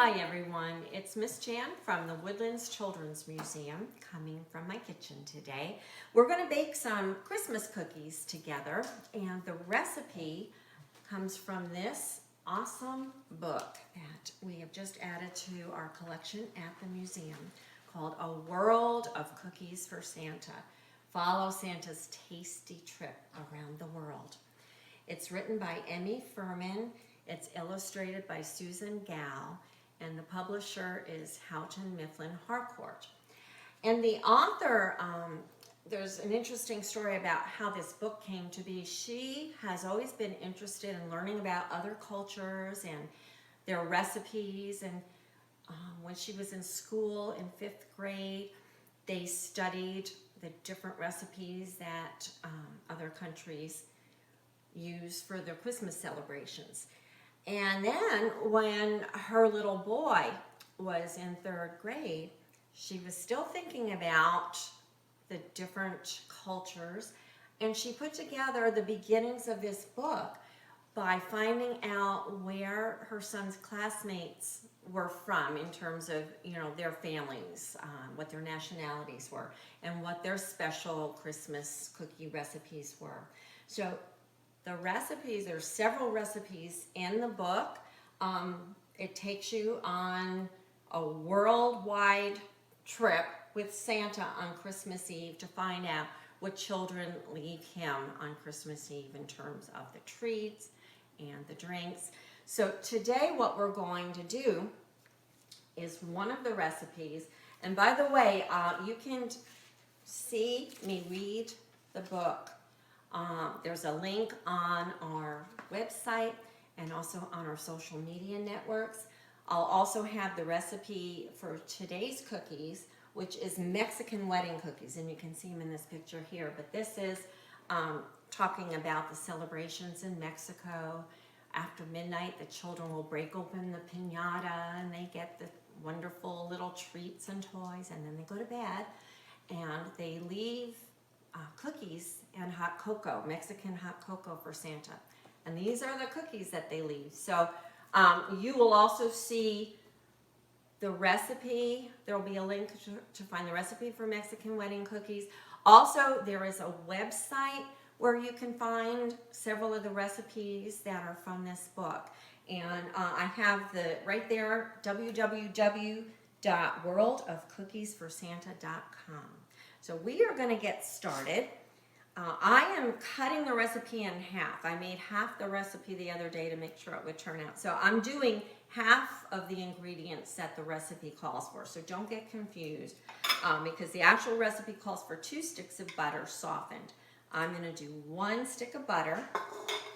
Hi everyone, it's Miss Jan from the Woodlands Children's Museum coming from my kitchen today. We're going to bake some Christmas cookies together, and the recipe comes from this awesome book that we have just added to our collection at the museum called A World of Cookies for Santa. Follow Santa's tasty trip around the world. It's written by Furman. It's illustrated by Susan Gall, and the publisher is Houghton Mifflin Harcourt. And the author, there's an interesting story about how this book came to be. She has always been interested in learning about other cultures and their recipes. And when she was in school in 5th grade, they studied the different recipes that other countries use for their Christmas celebrations. And then when her little boy was in 3rd grade, she was still thinking about the different cultures, and she put together the beginnings of this book by finding out where her son's classmates were from in terms of, their families, what their nationalities were, and what their special Christmas cookie recipes were. So the recipes, there's several recipes in the book. It takes you on a worldwide trip with Santa on Christmas Eve to find out what children leave him on Christmas Eve in terms of the treats and the drinks. So today what we're going to do is one of the recipes. And by the way, you can see me read the book. There's a link on our website and also on our social media networks. I'll also have the recipe for today's cookies, which is Mexican wedding cookies, and you can see them in this picture here. But this is talking about the celebrations in Mexico. After midnight, the children will break open the piñata, and they get the wonderful little treats and toys, and then they go to bed, and they leave cookies and hot cocoa, Mexican hot cocoa for Santa. And these are the cookies that they leave. So you will also see the recipe. There will be a link to find the recipe for Mexican wedding cookies. Also, there is a website where you can find several of the recipes that are from this book. And I have right there, www.worldofcookiesforsanta.com. So we are going to get started. I am cutting the recipe in half. I made half the recipe the other day to make sure it would turn out. So I'm doing half of the ingredients that the recipe calls for. So don't get confused because the actual recipe calls for 2 sticks of butter softened. I'm going to do 1 stick of butter,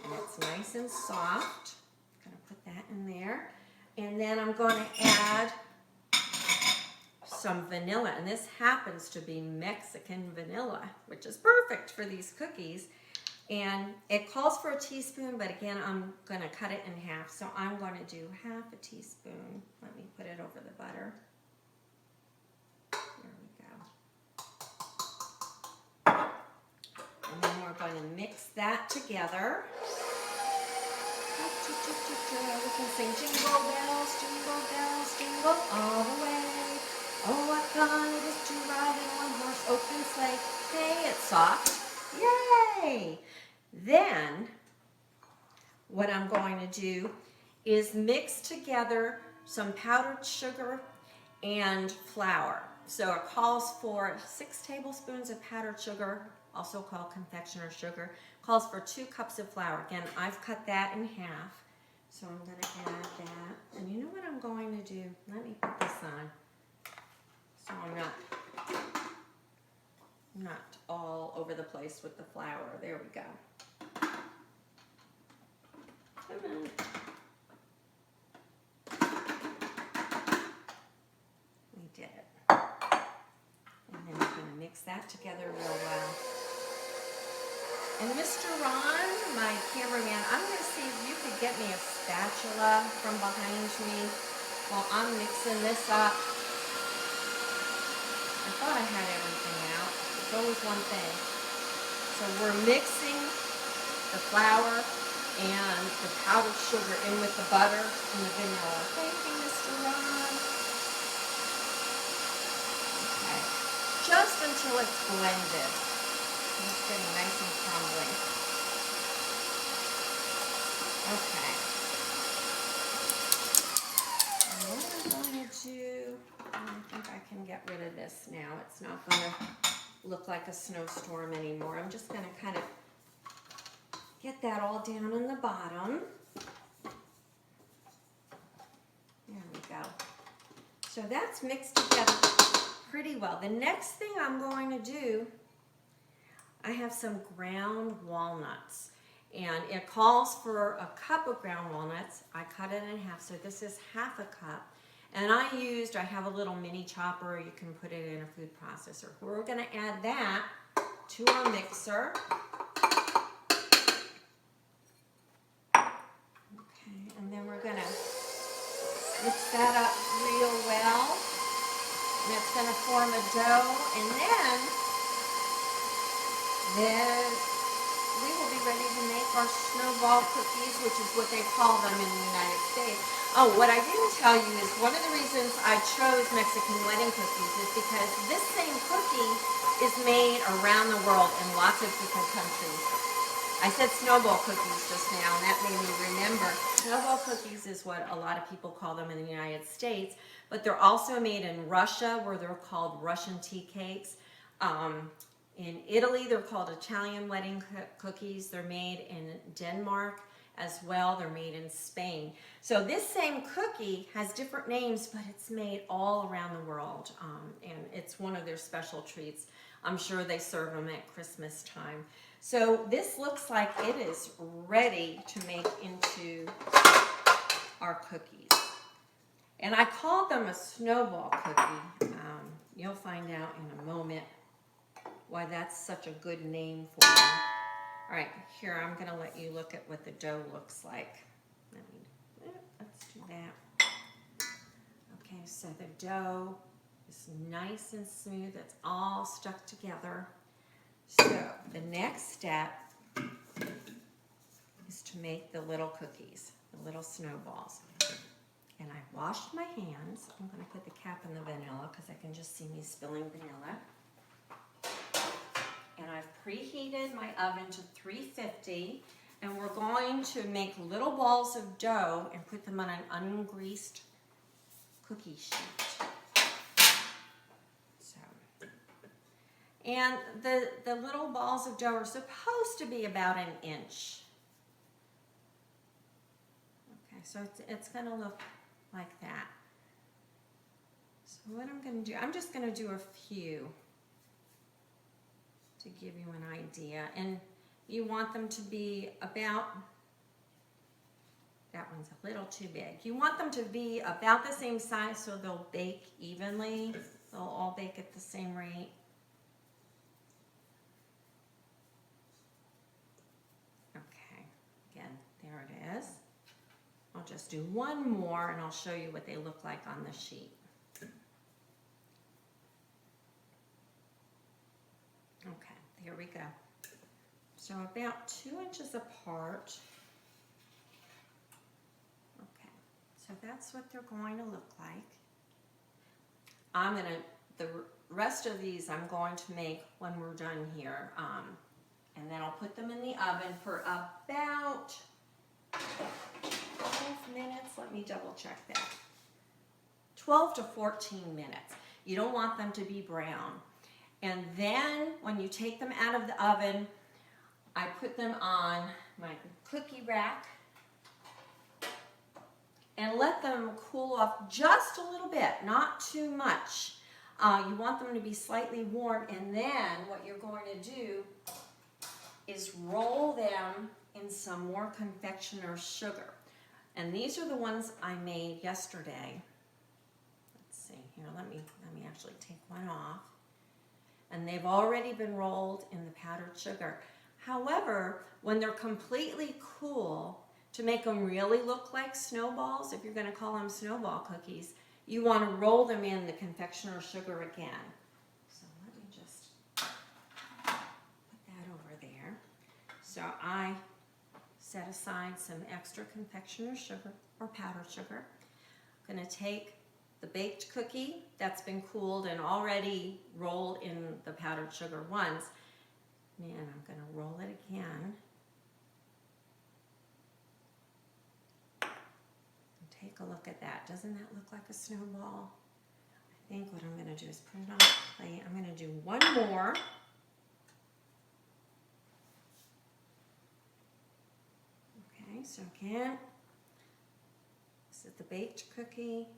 and it's nice and soft. I'm going to put that in there. And then I'm going to add some vanilla, and this happens to be Mexican vanilla, which is perfect for these cookies. And it calls for a teaspoon, but again, I'm going to cut it in half. So I'm going to do half a teaspoon. Let me put it over the butter. There we go. And then we're going to mix that together. We can sing jingle bells, jingle all the way. Oh, what fun it is to ride in a one-horse open sleigh. Hey, it's soft. Yay! Then, what I'm going to do is mix together some powdered sugar and flour. So it calls for 6 tablespoons of powdered sugar, also called confectioner sugar. Calls for 2 cups of flour. Again, I've cut that in half. So I'm going to add that. And you know what I'm going to do? Let me put this on. So I'm not all over the place with the flour. There we go. Come on. We did it. And then we're going to mix that together real well. And Mr. Ron, my cameraman, I'm going to see if you could get me a spatula from behind me while I'm mixing this up. I thought I had everything out. It's always one thing. So we're mixing the flour and the powdered sugar in with the butter and the vanilla. Thank you, Mr. Ron. until it's blended. It's getting nice and crumbly. Okay. And what I'm going to do, I think I can get rid of this now. It's not going to look like a snowstorm anymore. I'm just going to kind of get that all down in the bottom. There we go. So that's mixed together pretty well. The next thing I'm going to do, I have some ground walnuts. And it calls for a cup of ground walnuts. I cut it in half, so this is half a cup. And I have a little mini chopper. You can put it in a food processor. We're going to add that to our mixer. Okay, and then we're going to mix that up real well. And it's going to form a dough. And then we will be ready to make our snowball cookies, which is what they call them in the United States. Oh, what I didn't tell you is one of the reasons I chose Mexican wedding cookies is because this same cookie is made around the world in lots of different countries. I said snowball cookies just now, and that made me remember. Snowball cookies is what a lot of people call them in the United States, but they're also made in Russia, where they're called Russian tea cakes. In Italy, they're called Italian wedding cookies. They're made in Denmark as well. They're made in Spain. So this same cookie has different names, but it's made all around the world. And it's one of their special treats. I'm sure they serve them at Christmas time. So this looks like it is ready to make into our cookies. And I called them a snowball cookie. You'll find out in a moment why that's such a good name for them. All right, here, I'm going to let you look at what the dough looks like. Let's do that. Okay, so the dough is nice and smooth. It's all stuck together. So the next step is to make the little cookies, the little snowballs. And I washed my hands. I'm going to put the cap in the vanilla because I can just see me spilling vanilla. And I've preheated my oven to 350, and we're going to make little balls of dough and put them on an ungreased cookie sheet. And the little balls of dough are supposed to be about an inch. Okay, so it's going to look like that. So what I'm going to do, I'm just going to do a few to give you an idea. And you want them to be about, that one's a little too big. You want them to be about the same size so they'll bake evenly. They'll all bake at the same rate. Okay, again, there it is. I'll just do one more and I'll show you what they look like on the sheet. Okay, there we go. So about 2 inches apart. Okay, so that's what they're going to look like. The rest of these I'm going to make when we're done here. And then I'll put them in the oven for about 12 minutes. Let me double check that. 12 to 14 minutes. You don't want them to be brown. And then when you take them out of the oven, I put them on my cookie rack and let them cool off just a little bit, not too much. You want them to be slightly warm, and then what you're going to do is roll them in some more confectioner's sugar. And these are the ones I made yesterday. Let's see here, let me actually take one off. And they've already been rolled in the powdered sugar. However, when they're completely cool, to make them really look like snowballs, if you're going to call them snowball cookies, you want to roll them in the confectioner's sugar again. So let me just put that over there. So I set aside some extra confectioner's sugar or powdered sugar. I'm going to take the baked cookie that's been cooled and already rolled in the powdered sugar once. And I'm going to roll it again. Take a look at that. Doesn't that look like a snowball? I think what I'm going to do is put it on a plate. I'm going to do one more. Okay, so again, this is the baked cookie.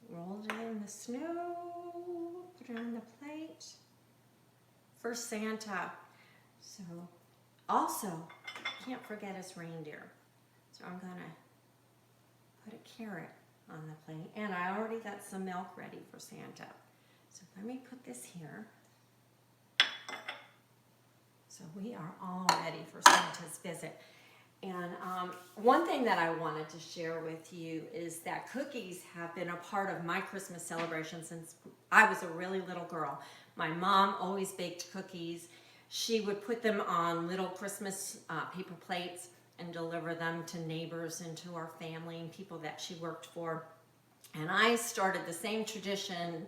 Roll it in the snow, put it on the plate for Santa. So also, can't forget his reindeer. So I'm gonna put a carrot on the plate, and I already got some milk ready for Santa. So let me put this here. So we are all ready for Santa's visit. And one thing that I wanted to share with you is that cookies have been a part of my Christmas celebration since I was a really little girl. My mom always baked cookies. She would put them on little Christmas paper plates and deliver them to neighbors and to our family and people that she worked for. And I started the same tradition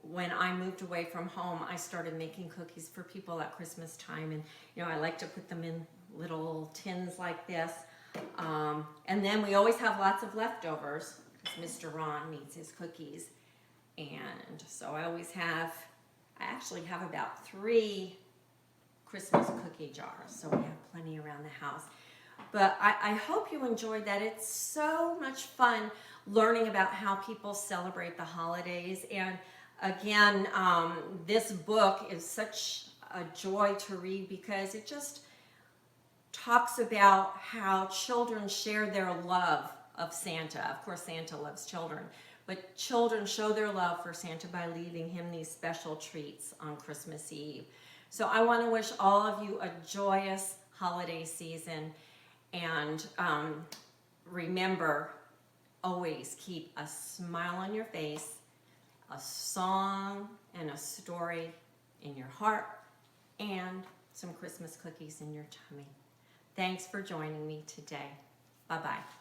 when I moved away from home. I started making cookies for people at Christmas time, and I like to put them in little tins like this. And then we always have lots of leftovers because Mr. Ron needs his cookies. And so I actually have about 3 Christmas cookie jars, so we have plenty around the house. But I hope you enjoyed that. It's so much fun learning about how people celebrate the holidays. And again, this book is such a joy to read because it just talks about how children share their love of Santa. Of course, Santa loves children, but children show their love for Santa by leaving him these special treats on Christmas Eve. So I want to wish all of you a joyous holiday season, and remember, always keep a smile on your face, a song and a story in your heart, and some Christmas cookies in your tummy. Thanks for joining me today. Bye-bye.